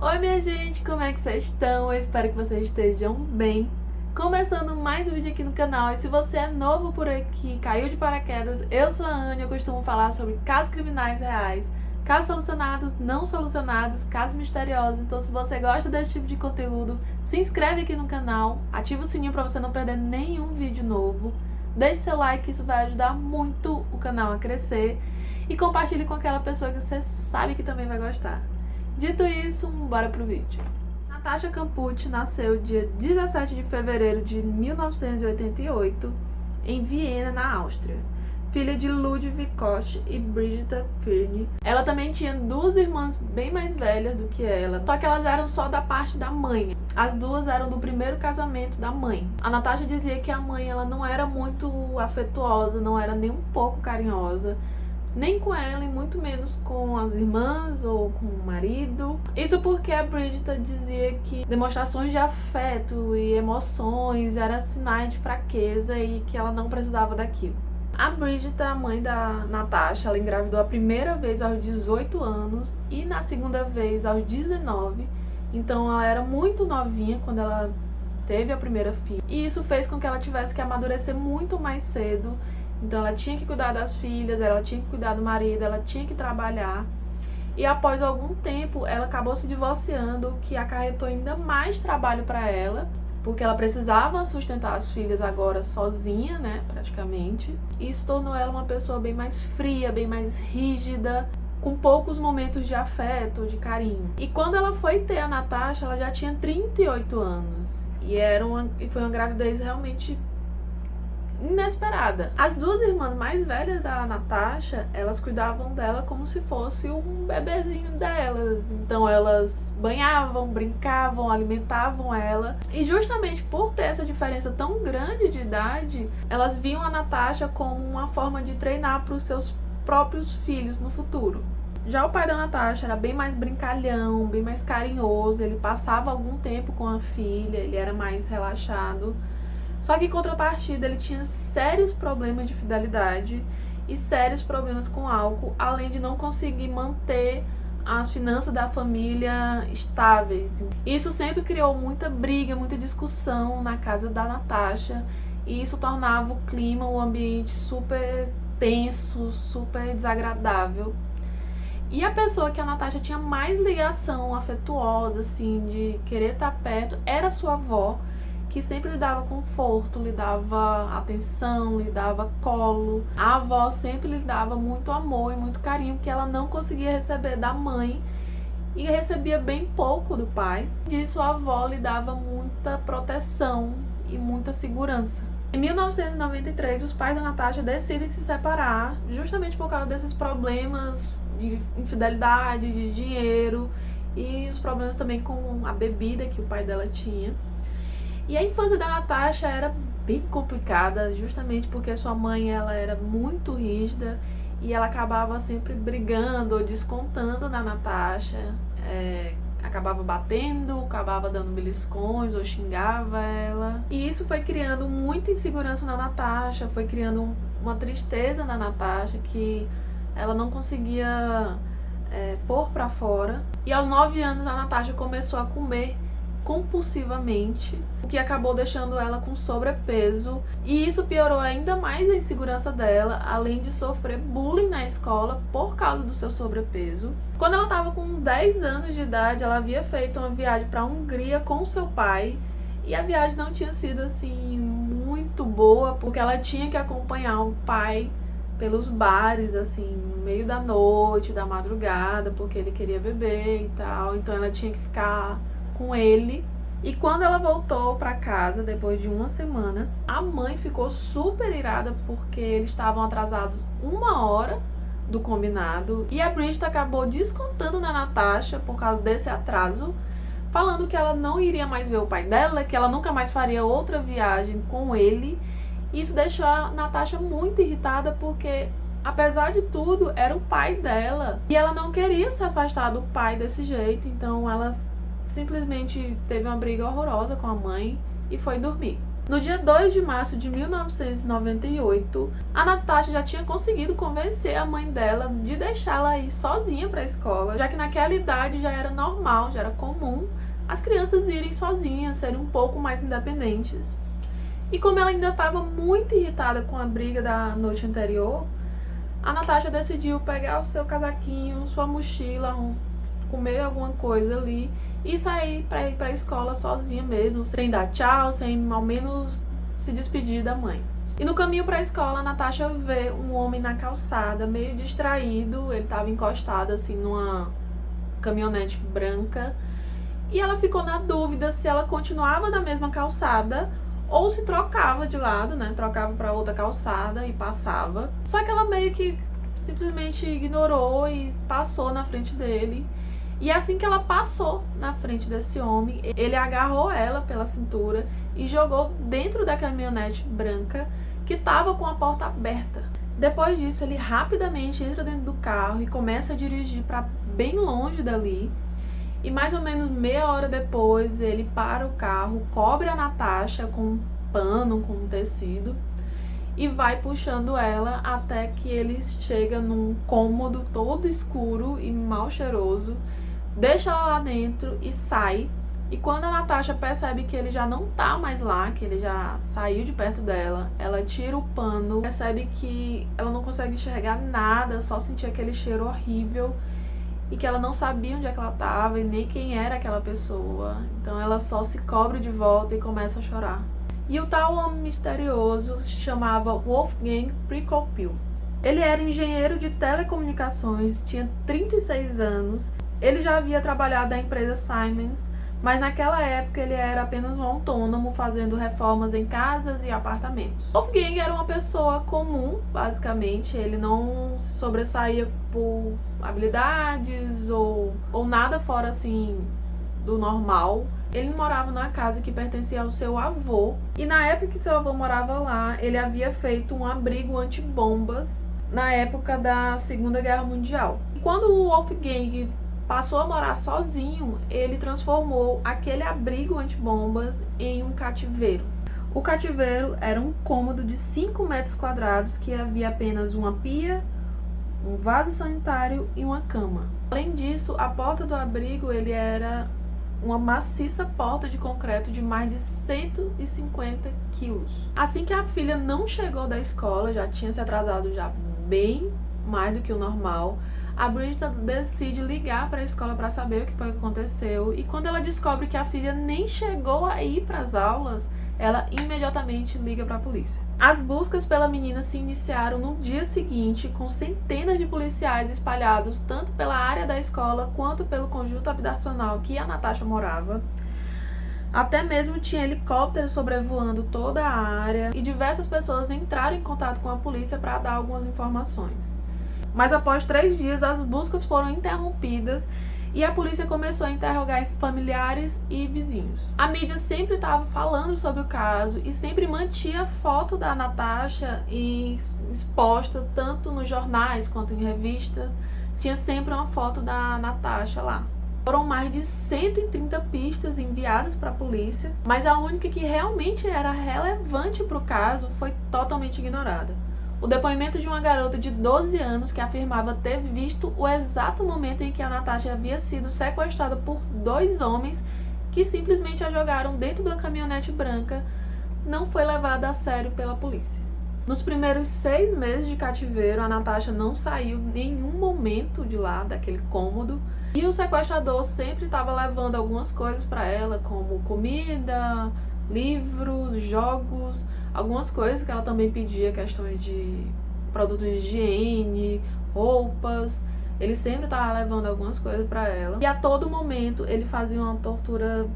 Oi minha gente, como é que vocês estão? Eu espero que vocês estejam bem. Começando mais um vídeo aqui no canal, e se você é novo por aqui, caiu de paraquedas, eu sou a Anne, eu costumo falar sobre casos criminais reais, casos solucionados, não solucionados, casos misteriosos. Então se você gosta desse tipo de conteúdo, se inscreve aqui no canal, ativa o sininho para você não perder nenhum vídeo novo, deixe seu like, isso vai ajudar muito o canal a crescer, e compartilhe com aquela pessoa que você sabe que também vai gostar. Dito isso, bora pro vídeo. Natasha Campucci nasceu dia 17 de fevereiro de 1988 em Viena, na Áustria. Filha de Ludwig Koch e Brigitta Firne. Ela também tinha duas irmãs bem mais velhas do que ela, só que elas eram só da parte da mãe. As duas eram do primeiro casamento da mãe. A Natasha dizia que a mãe ela não era muito afetuosa, não era nem um pouco carinhosa, nem com ela e muito menos com as irmãs ou com o marido. Isso porque a Brigitta dizia que demonstrações de afeto e emoções eram sinais de fraqueza e que ela não precisava daquilo. A Brigitta, a mãe da Natasha, ela engravidou a primeira vez aos 18 anos e na segunda vez aos 19. Então ela era muito novinha quando ela teve a primeira filha. E isso fez com que ela tivesse que amadurecer muito mais cedo. Então ela tinha que cuidar das filhas, ela tinha que cuidar do marido, ela tinha que trabalhar. E após algum tempo ela acabou se divorciando, o que acarretou ainda mais trabalho para ela, porque ela precisava sustentar as filhas agora sozinha, né, praticamente. E isso tornou ela uma pessoa bem mais fria, bem mais rígida, com poucos momentos de afeto, de carinho. E quando ela foi ter a Natasha, ela já tinha 38 anos. E foi uma gravidez realmente inesperada. As duas irmãs mais velhas da Natasha, elas cuidavam dela como se fosse um bebezinho delas. Então elas banhavam, brincavam, alimentavam ela. E justamente por ter essa diferença tão grande de idade, elas viam a Natasha como uma forma de treinar para os seus próprios filhos no futuro. Já o pai da Natasha era bem mais brincalhão, bem mais carinhoso, ele passava algum tempo com a filha, ele era mais relaxado. Só que em contrapartida ele tinha sérios problemas de fidelidade e sérios problemas com álcool, além de não conseguir manter as finanças da família estáveis. Isso sempre criou muita briga, muita discussão na casa da Natasha, e isso tornava o clima, o ambiente super tenso, super desagradável. E a pessoa que a Natasha tinha mais ligação afetuosa, assim, de querer estar perto, era sua avó, que sempre lhe dava conforto, lhe dava atenção, lhe dava colo. A avó sempre lhe dava muito amor e muito carinho, que ela não conseguia receber da mãe e recebia bem pouco do pai. Disso a avó lhe dava muita proteção e muita segurança. Em 1993, os pais da Natasha decidem se separar, justamente por causa desses problemas de infidelidade, de dinheiro e os problemas também com a bebida que o pai dela tinha. E a infância da Natasha era bem complicada, justamente porque sua mãe ela era muito rígida e ela acabava sempre brigando ou descontando na Natasha, acabava batendo, acabava dando beliscões ou xingava ela. E isso foi criando muita insegurança na Natasha, foi criando uma tristeza na Natasha que ela não conseguia pôr pra fora. E aos 9 anos a Natasha começou a comer compulsivamente, o que acabou deixando ela com sobrepeso, e isso piorou ainda mais a insegurança dela, além de sofrer bullying na escola por causa do seu sobrepeso. Quando ela estava com 10 anos de idade, ela havia feito uma viagem para a Hungria com seu pai, e a viagem não tinha sido assim muito boa, porque ela tinha que acompanhar o pai pelos bares, assim, no meio da noite, da madrugada, porque ele queria beber e tal, então ela tinha que ficar com ele. E quando ela voltou para casa depois de uma semana, a mãe ficou super irada porque eles estavam atrasados 1 hora do combinado, e a Brigitta acabou descontando na Natasha por causa desse atraso, falando que ela não iria mais ver o pai dela, que ela nunca mais faria outra viagem com ele. Isso deixou a Natasha muito irritada porque, apesar de tudo, era o pai dela e ela não queria se afastar do pai desse jeito. Então ela simplesmente teve uma briga horrorosa com a mãe e foi dormir. No dia 2 de março de 1998, a Natasha já tinha conseguido convencer a mãe dela de deixá-la ir sozinha para a escola, já que naquela idade já era normal, já era comum as crianças irem sozinhas, serem um pouco mais independentes. E como ela ainda estava muito irritada com a briga da noite anterior, a Natasha decidiu pegar o seu casaquinho, sua mochila, comer alguma coisa ali e sair para ir para a escola sozinha mesmo, sem dar tchau, sem ao menos se despedir da mãe. E no caminho para a escola, a Natasha vê um homem na calçada, meio distraído, ele estava encostado assim numa caminhonete branca, e ela ficou na dúvida se ela continuava na mesma calçada ou se trocava de lado, né? Trocava para outra calçada e passava. Só que ela meio que simplesmente ignorou e passou na frente dele. E assim que ela passou na frente desse homem, ele agarrou ela pela cintura e jogou dentro da caminhonete branca que estava com a porta aberta. Depois disso, ele rapidamente entra dentro do carro e começa a dirigir para bem longe dali. E mais ou menos meia hora depois, ele para o carro, cobre a Natasha com um pano, com um tecido, e vai puxando ela até que ele chega num cômodo todo escuro e mal cheiroso, deixa ela lá dentro e sai. E quando a Natasha percebe que ele já não tá mais lá, que ele já saiu de perto dela, ela tira o pano, percebe que ela não consegue enxergar nada, só sentir aquele cheiro horrível, e que ela não sabia onde é que ela estava e nem quem era aquela pessoa. Então ela só se cobre de volta e começa a chorar. E o tal homem misterioso se chamava Wolfgang Prokopiev. Ele era engenheiro de telecomunicações, tinha 36 anos. Ele já havia trabalhado na empresa Siemens, mas naquela época ele era apenas um autônomo, fazendo reformas em casas e apartamentos. Wolfgang era uma pessoa comum, basicamente. Ele não se sobressaía por habilidades ou nada fora assim do normal. Ele morava numa casa que pertencia ao seu avô, e na época que seu avô morava lá, ele havia feito um abrigo antibombas na época da Segunda Guerra Mundial. E quando o Wolfgang passou a morar sozinho, ele transformou aquele abrigo antibombas em um cativeiro. O cativeiro era um cômodo de 5 metros quadrados que havia apenas uma pia, um vaso sanitário e uma cama. Além disso, a porta do abrigo ele era uma maciça porta de concreto de mais de 150 quilos. Assim que a filha não chegou da escola, já tinha se atrasado já bem mais do que o normal, a Bridget decide ligar para a escola para saber o que foi que aconteceu, e quando ela descobre que a filha nem chegou a ir para as aulas, ela imediatamente liga para a polícia. As buscas pela menina se iniciaram no dia seguinte, com centenas de policiais espalhados tanto pela área da escola quanto pelo conjunto habitacional que a Natasha morava. Até mesmo tinha helicópteros sobrevoando toda a área, e diversas pessoas entraram em contato com a polícia para dar algumas informações. Mas após 3 dias, as buscas foram interrompidas e a polícia começou a interrogar familiares e vizinhos. A mídia sempre estava falando sobre o caso e sempre mantinha a foto da Natasha exposta tanto nos jornais quanto em revistas. Tinha sempre uma foto da Natasha lá. Foram mais de 130 pistas enviadas para a polícia, mas a única que realmente era relevante para o caso foi totalmente ignorada. O depoimento de uma garota de 12 anos que afirmava ter visto o exato momento em que a Natasha havia sido sequestrada por 2 homens que simplesmente a jogaram dentro da caminhonete branca não foi levada a sério pela polícia. Nos primeiros 6 meses de cativeiro, a Natasha não saiu em nenhum momento de lá, daquele cômodo, e o sequestrador sempre estava levando algumas coisas para ela, como comida, livros, jogos, algumas coisas que ela também pedia, questões de produtos de higiene, roupas. Ele sempre estava levando algumas coisas para ela. E a todo momento ele fazia uma tortura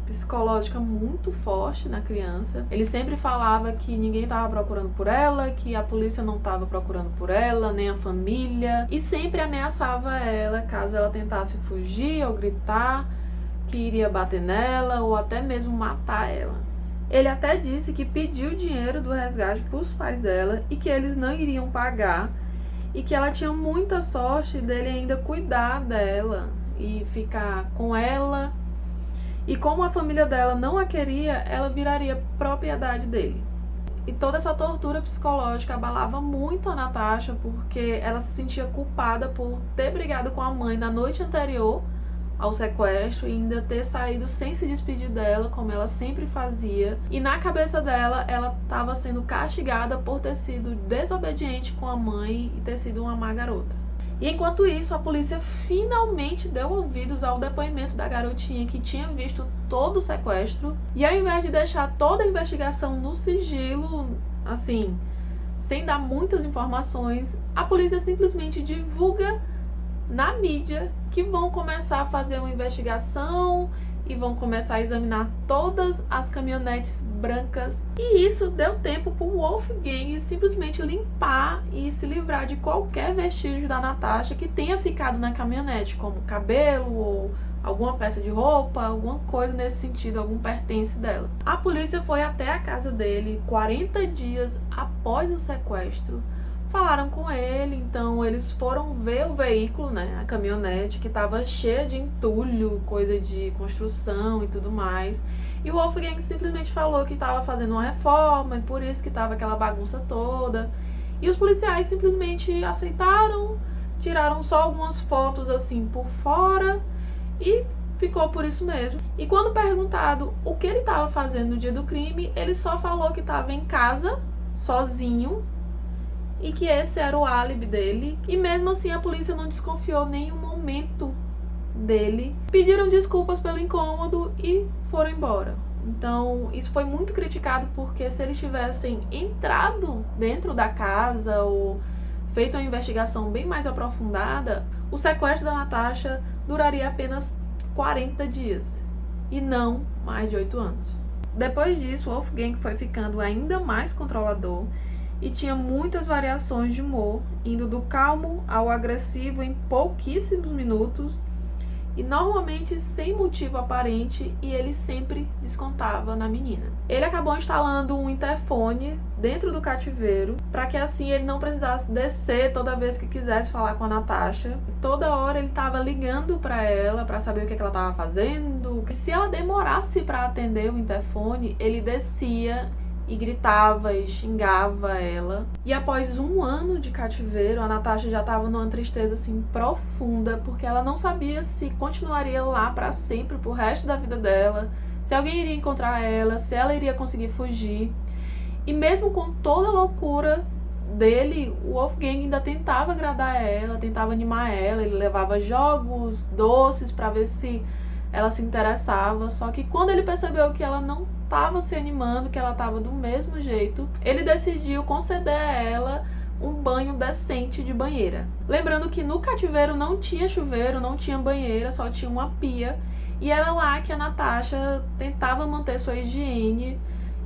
psicológica muito forte na criança. Ele sempre falava que ninguém estava procurando por ela, que a polícia não estava procurando por ela, nem a família. E sempre ameaçava ela caso ela tentasse fugir ou gritar, que iria bater nela ou até mesmo matar ela. Ele até disse que pediu dinheiro do resgate para os pais dela e que eles não iriam pagar, e que ela tinha muita sorte dele ainda cuidar dela e ficar com ela E como a família dela não a queria, ela viraria propriedade dele. E toda essa tortura psicológica abalava muito a Natasha, porque ela se sentia culpada por ter brigado com a mãe na noite anterior ao sequestro e ainda ter saído sem se despedir dela, como ela sempre fazia. E na cabeça dela, ela estava sendo castigada por ter sido desobediente com a mãe e ter sido uma má garota. E enquanto isso, a polícia finalmente deu ouvidos ao depoimento da garotinha que tinha visto todo o sequestro. E ao invés de deixar toda a investigação no sigilo, assim, sem dar muitas informações, a polícia simplesmente divulga na mídia que vão começar a fazer uma investigação e vão começar a examinar todas as caminhonetes brancas. E isso deu tempo para o Wolfgang simplesmente limpar e se livrar de qualquer vestígio da Natasha que tenha ficado na caminhonete, como cabelo ou alguma peça de roupa, alguma coisa nesse sentido, algum pertence dela. A polícia foi até a casa dele 40 dias após o sequestro. Falaram com ele, então eles foram ver o veículo, né, a caminhonete, que estava cheia de entulho, coisa de construção e tudo mais. E o Wolfgang simplesmente falou que estava fazendo uma reforma e por isso que estava aquela bagunça toda. E os policiais simplesmente aceitaram, tiraram só algumas fotos assim por fora e ficou por isso mesmo. E quando perguntado o que ele estava fazendo no dia do crime, ele só falou que estava em casa, sozinho, e que esse era o álibi dele. E mesmo assim a polícia não desconfiou nenhum momento dele. Pediram desculpas pelo incômodo e foram embora. Então isso foi muito criticado, porque se eles tivessem entrado dentro da casa ou feito uma investigação bem mais aprofundada, o sequestro da Natasha duraria apenas 40 dias e não mais de 8 anos. Depois disso, Wolfgang foi ficando ainda mais controlador e tinha muitas variações de humor, indo do calmo ao agressivo em pouquíssimos minutos e normalmente sem motivo aparente, e ele sempre descontava na menina. Ele acabou instalando um interfone dentro do cativeiro para que assim ele não precisasse descer toda vez que quisesse falar com a Natasha. Toda hora ele estava ligando para ela para saber o que ela estava fazendo. Se ela demorasse para atender o interfone, ele descia e gritava e xingava ela. E após 1 ano de cativeiro, a Natasha já estava numa tristeza assim profunda, porque ela não sabia se continuaria lá para sempre, pro resto da vida dela, se alguém iria encontrar ela, se ela iria conseguir fugir. E mesmo com toda a loucura dele, o Wolfgang ainda tentava agradar ela, tentava animar ela, ele levava jogos, doces para ver se ela se interessava. Só que quando ele percebeu que ela não estava se animando, que ela estava do mesmo jeito, ele decidiu conceder a ela um banho decente de banheira. Lembrando que no cativeiro não tinha chuveiro, não tinha banheira, só tinha uma pia, e era lá que a Natasha tentava manter sua higiene.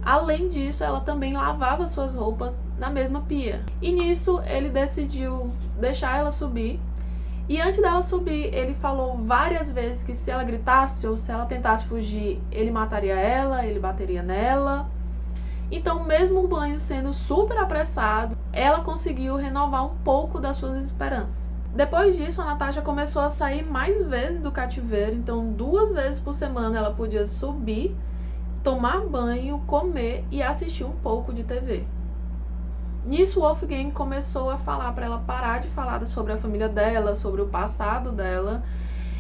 Além disso, ela também lavava suas roupas na mesma pia. E nisso ele decidiu deixar ela subir. E antes dela subir, ele falou várias vezes que se ela gritasse ou se ela tentasse fugir, ele mataria ela, ele bateria nela. Então, mesmo o banho sendo super apressado, ela conseguiu renovar um pouco das suas esperanças. Depois disso, a Natasha começou a sair mais vezes do cativeiro. Então, 2 vezes por semana ela podia subir, tomar banho, comer e assistir um pouco de TV. Nisso, o Wolfgang começou a falar para ela parar de falar sobre a família dela, sobre o passado dela,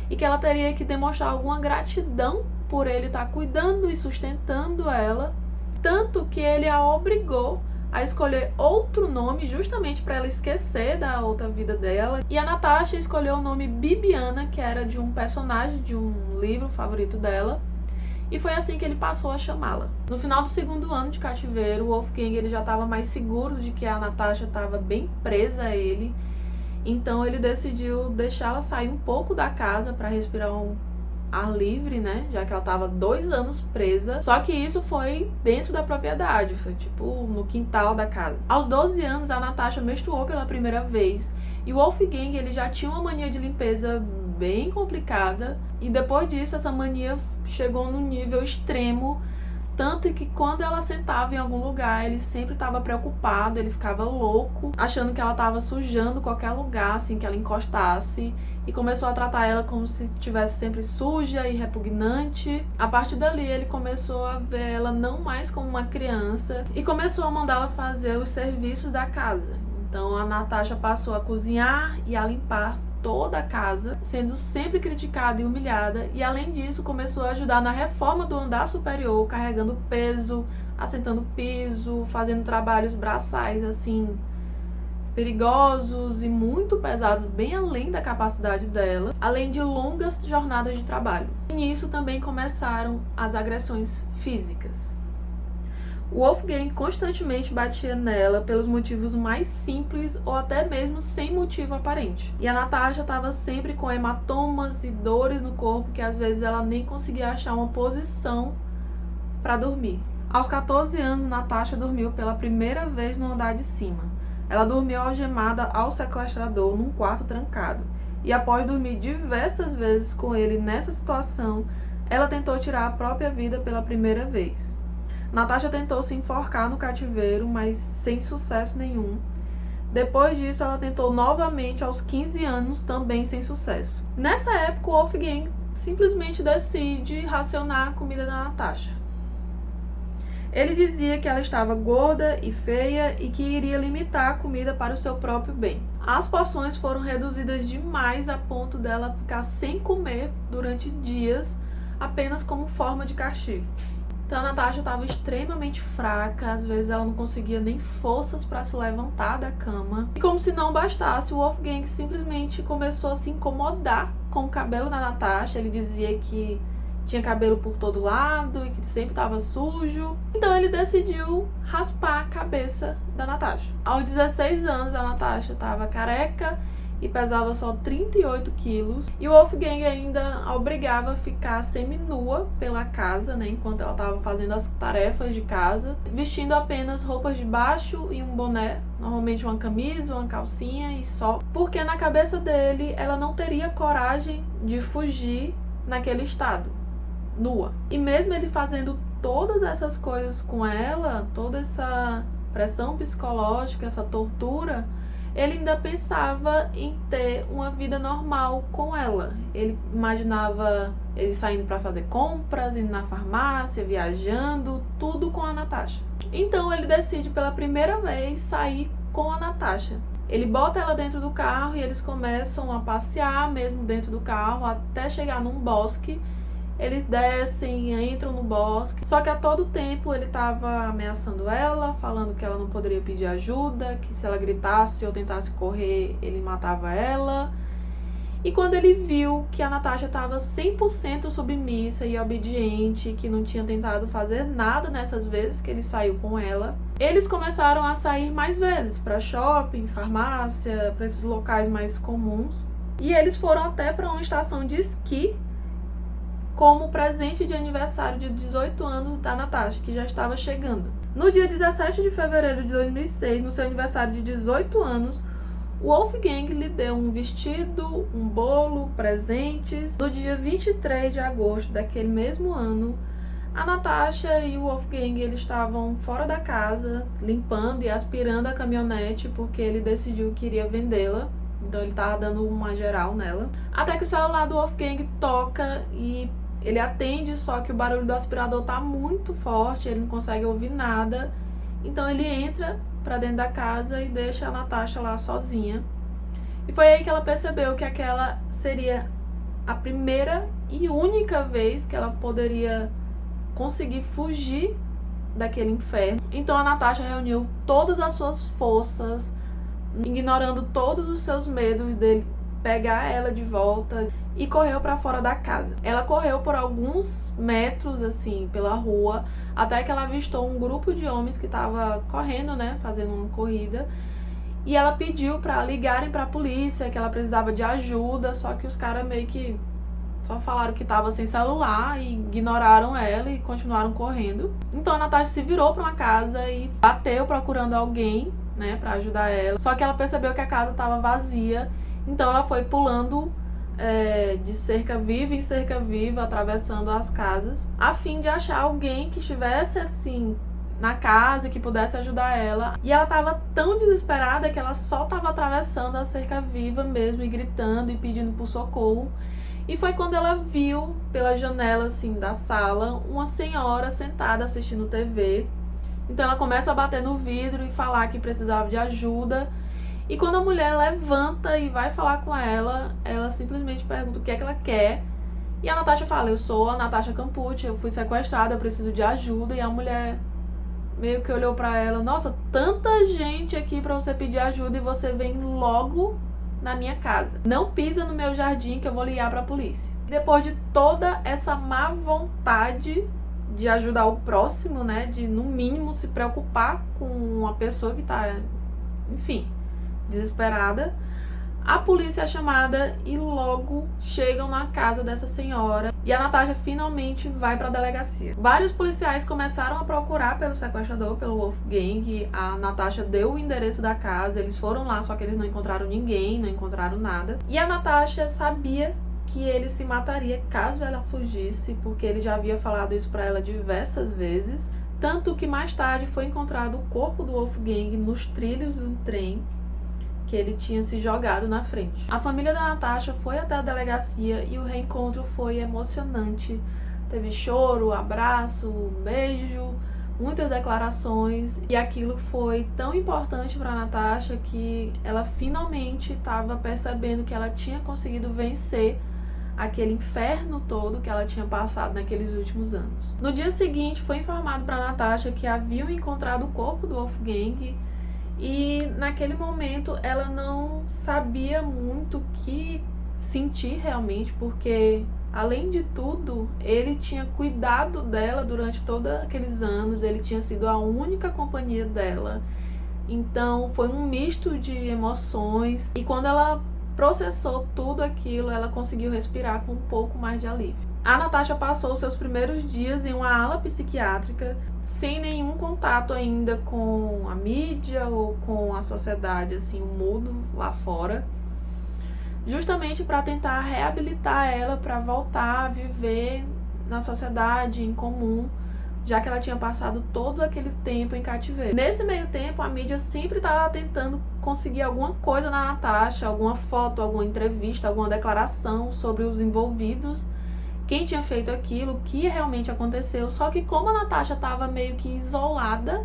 e que ela teria que demonstrar alguma gratidão por ele estar cuidando e sustentando ela, tanto que ele a obrigou a escolher outro nome justamente para ela esquecer da outra vida dela. E a Natasha escolheu o nome Bibiana, que era de um personagem de um livro favorito dela. E foi assim que ele passou a chamá-la. No final do 2º ano de cativeiro, o Wolfgang ele já estava mais seguro de que a Natasha estava bem presa a ele. Então ele decidiu deixá-la sair um pouco da casa para respirar um ar livre, né? Já que ela estava 2 anos presa. Só que isso foi dentro da propriedade, foi tipo no quintal da casa. Aos 12 anos, a Natasha menstruou pela primeira vez. E o Wolfgang ele já tinha uma mania de limpeza bem complicada. E depois disso, essa mania chegou num nível extremo, tanto que quando ela sentava em algum lugar, ele sempre estava preocupado, ele ficava louco, achando que ela estava sujando qualquer lugar, assim, que ela encostasse. e começou a tratar ela como se estivesse sempre suja e repugnante. A partir dali, ele começou a ver ela não mais como uma criança e começou a mandá-la fazer os serviços da casa. Então a Natasha passou a cozinhar e a limpar toda a casa, sendo sempre criticada e humilhada, e além disso começou a ajudar na reforma do andar superior, carregando peso, assentando piso, fazendo trabalhos braçais assim perigosos e muito pesados, bem além da capacidade dela, além de longas jornadas de trabalho. E nisso também começaram as agressões físicas. O Wolfgang constantemente batia nela pelos motivos mais simples ou até mesmo sem motivo aparente. E a Natasha estava sempre com hematomas e dores no corpo que às vezes ela nem conseguia achar uma posição para dormir. Aos 14 anos, Natasha dormiu pela primeira vez no andar de cima. Ela dormiu algemada ao sequestrador num quarto trancado. E após dormir diversas vezes com ele nessa situação, ela tentou tirar a própria vida pela primeira vez. Natasha tentou se enforcar no cativeiro, mas sem sucesso nenhum. Depois disso, ela tentou novamente aos 15 anos, também sem sucesso. Nessa época, o Wolfgang simplesmente decide racionar a comida da Natasha. Ele dizia que ela estava gorda e feia e que iria limitar a comida para o seu próprio bem. As porções foram reduzidas demais a ponto dela ficar sem comer durante dias, apenas como forma de castigo. Então a Natasha estava extremamente fraca, às vezes ela não conseguia nem forças para se levantar da cama. E como se não bastasse, o Wolfgang simplesmente começou a se incomodar com o cabelo da Natasha. Ele dizia que tinha cabelo por todo lado e que sempre estava sujo. Então ele decidiu raspar a cabeça da Natasha. Aos 16 anos, a Natasha estava careca e pesava só 38 quilos. E o Wolfgang ainda a obrigava a ficar seminua pela casa, né, enquanto ela estava fazendo as tarefas de casa, vestindo apenas roupas de baixo e um boné, normalmente uma camisa, uma calcinha e só. Porque na cabeça dele, ela não teria coragem de fugir naquele estado, nua. E mesmo ele fazendo todas essas coisas com ela, toda essa pressão psicológica, essa tortura, ele ainda pensava em ter uma vida normal com ela. Ele imaginava ele saindo para fazer compras, indo na farmácia, viajando, tudo com a Natasha. Então ele decide pela primeira vez sair com a Natasha. Ele bota ela dentro do carro e eles começam a passear mesmo dentro do carro até chegar num bosque. Eles descem, entram no bosque, só que a todo tempo ele estava ameaçando ela, falando que ela não poderia pedir ajuda, que se ela gritasse ou tentasse correr, ele matava ela. E quando ele viu que a Natasha estava 100% submissa e obediente, que não tinha tentado fazer nada nessas vezes que ele saiu com ela, eles começaram a sair mais vezes, para shopping, farmácia, para esses locais mais comuns. E eles foram até para uma estação de esqui, como presente de aniversário de 18 anos da Natasha, que já estava chegando. No dia 17 de fevereiro de 2006, no seu aniversário de 18 anos, o Wolfgang lhe deu um vestido, um bolo, presentes. No dia 23 de agosto daquele mesmo ano, a Natasha e o Wolfgang eles estavam fora da casa, limpando e aspirando a caminhonete, porque ele decidiu que iria vendê-la. Então ele estava dando uma geral nela. Até que o celular do Wolfgang toca e ele atende, só que o barulho do aspirador tá muito forte, ele não consegue ouvir nada. Então ele entra pra dentro da casa e deixa a Natasha lá sozinha. E foi aí que ela percebeu que aquela seria a primeira e única vez que ela poderia conseguir fugir daquele inferno. Então a Natasha reuniu todas as suas forças, ignorando todos os seus medos dele pegar ela de volta, e correu para fora da casa. Ela correu por alguns metros assim pela rua, até que ela avistou um grupo de homens que estava correndo, né, fazendo uma corrida, e ela pediu para ligarem para a polícia, que ela precisava de ajuda, só que os caras meio que só falaram que estava sem celular e ignoraram ela e continuaram correndo. Então a Natasha se virou para uma casa e bateu procurando alguém, né, para ajudar ela. Só que ela percebeu que a casa estava vazia, então ela foi pulando de cerca viva em cerca viva, atravessando as casas, a fim de achar alguém que estivesse assim na casa que pudesse ajudar ela. E ela estava tão desesperada que ela só estava atravessando a cerca viva mesmo e gritando e pedindo por socorro. E foi quando ela viu pela janela assim da sala uma senhora sentada assistindo TV. Então ela começa a bater no vidro e falar que precisava de ajuda. E quando a mulher levanta e vai falar com ela, ela simplesmente pergunta o que é que ela quer. E a Natasha fala: eu sou a Natasha Campucci, eu fui sequestrada, eu preciso de ajuda. E a mulher meio que olhou pra ela: nossa, tanta gente aqui pra você pedir ajuda e você vem logo na minha casa. Não pisa no meu jardim que eu vou ligar pra polícia. Depois de toda essa má vontade de ajudar o próximo, né, de no mínimo se preocupar com uma pessoa que tá, enfim, desesperada, a polícia é chamada e logo chegam na casa dessa senhora e a Natasha finalmente vai para a delegacia. Vários policiais começaram a procurar pelo sequestrador, pelo Wolfgang. A Natasha deu o endereço da casa, eles foram lá, só que eles não encontraram ninguém, não encontraram nada. E a Natasha sabia que ele se mataria caso ela fugisse, porque ele já havia falado isso para ela diversas vezes. Tanto que mais tarde foi encontrado o corpo do Wolfgang nos trilhos de um trem que ele tinha se jogado na frente. A família da Natasha foi até a delegacia e o reencontro foi emocionante. Teve choro, abraço, beijo, muitas declarações, e aquilo foi tão importante para Natasha que ela finalmente estava percebendo que ela tinha conseguido vencer aquele inferno todo que ela tinha passado naqueles últimos anos. No dia seguinte foi informado para Natasha que haviam encontrado o corpo do Wolfgang. E naquele momento ela não sabia muito o que sentir realmente, porque além de tudo ele tinha cuidado dela durante todos aqueles anos, ele tinha sido a única companhia dela. Então foi um misto de emoções e quando ela processou tudo aquilo, ela conseguiu respirar com um pouco mais de alívio. A Natasha passou seus primeiros dias em uma ala psiquiátrica, sem nenhum contato ainda com a mídia ou com a sociedade, assim, o mundo lá fora, justamente para tentar reabilitar ela para voltar a viver na sociedade, em comum, já que ela tinha passado todo aquele tempo em cativeiro. Nesse meio tempo, a mídia sempre estava tentando conseguir alguma coisa na Natasha, alguma foto, alguma entrevista, alguma declaração sobre os envolvidos, quem tinha feito aquilo, o que realmente aconteceu. Só que como a Natasha estava meio que isolada,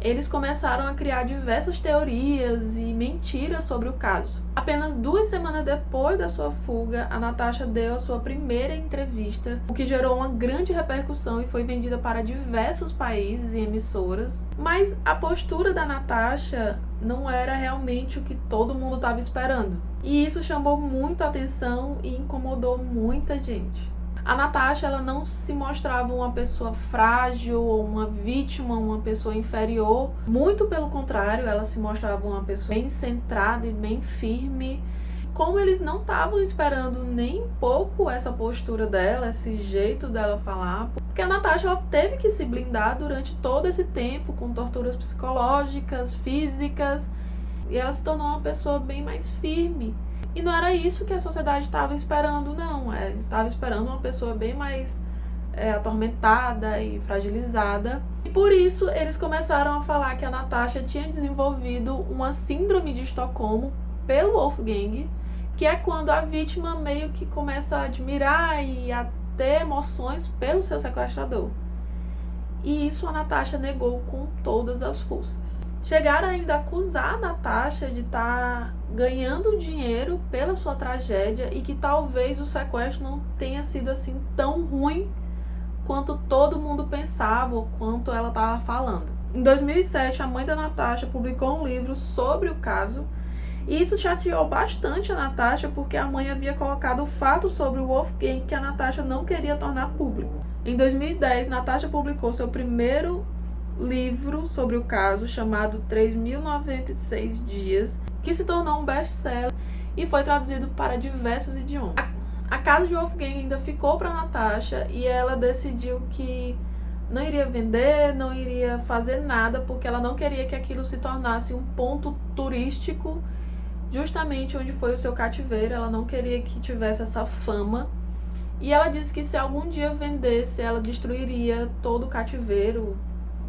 eles começaram a criar diversas teorias e mentiras sobre o caso. Apenas 2 semanas depois da sua fuga, a Natasha deu a sua primeira entrevista, o que gerou uma grande repercussão e foi vendida para diversos países e emissoras. Mas a postura da Natasha não era realmente o que todo mundo estava esperando. E isso chamou muita atenção e incomodou muita gente. A Natasha, ela não se mostrava uma pessoa frágil ou uma vítima, uma pessoa inferior. Muito pelo contrário, ela se mostrava uma pessoa bem centrada e bem firme. Como eles não estavam esperando nem pouco essa postura dela, esse jeito dela falar, porque a Natasha, ela teve que se blindar durante todo esse tempo com torturas psicológicas, físicas, e ela se tornou uma pessoa bem mais firme. E não era isso que a sociedade estava esperando, não. Estava esperando uma pessoa bem mais atormentada e fragilizada. E por isso eles começaram a falar que a Natasha tinha desenvolvido uma síndrome de Estocolmo pelo Wolfgang, que é quando a vítima meio que começa a admirar e a ter emoções pelo seu sequestrador. E isso a Natasha negou com todas as forças. Chegaram ainda a acusar a Natasha de estar ganhando dinheiro pela sua tragédia e que talvez o sequestro não tenha sido assim tão ruim quanto todo mundo pensava ou quanto ela estava falando. Em 2007, a mãe da Natasha publicou um livro sobre o caso e isso chateou bastante a Natasha porque a mãe havia colocado o fato sobre o Wolfgang que a Natasha não queria tornar público. Em 2010, Natasha publicou seu primeiro livro sobre o caso, chamado 3.096 Dias, que se tornou um best-seller e foi traduzido para diversos idiomas. A casa de Wolfgang ainda ficou para Natasha e ela decidiu que não iria vender, não iria fazer nada, porque ela não queria que aquilo se tornasse um ponto turístico, justamente onde foi o seu cativeiro. Ela não queria que tivesse essa fama. E ela disse que se algum dia vendesse, ela destruiria todo o cativeiro,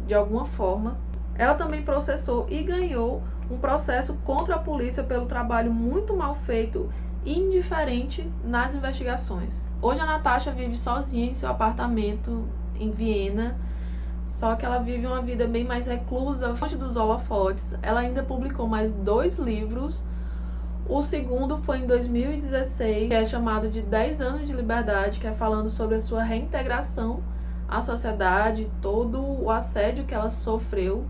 de alguma forma. Ela também processou e ganhou um processo contra a polícia pelo trabalho muito mal feito e indiferente nas investigações. Hoje a Natasha vive sozinha em seu apartamento em Viena, só que ela vive uma vida bem mais reclusa, longe dos holofotes. Ela ainda publicou mais 2 livros. O segundo foi em 2016, que é chamado de 10 anos de liberdade, que é falando sobre a sua reintegração à sociedade, todo o assédio que ela sofreu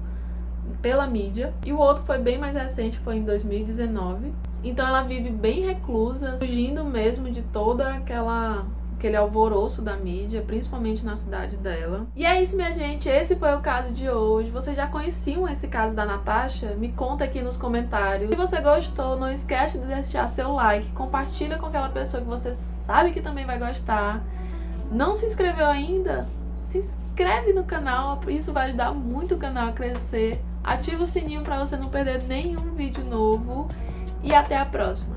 pela mídia. E o outro foi bem mais recente, foi em 2019. Então ela vive bem reclusa, fugindo mesmo de toda aquele alvoroço da mídia, principalmente na cidade dela. E é isso, minha gente, esse foi o caso de hoje. Vocês já conheciam esse caso da Natasha? Me conta aqui nos comentários. Se você gostou, não esquece de deixar seu like, compartilha com aquela pessoa que você sabe que também vai gostar. Não se inscreveu ainda? Se inscreve no canal, isso vai ajudar muito o canal a crescer. Ativa o sininho para você não perder nenhum vídeo novo. E até a próxima!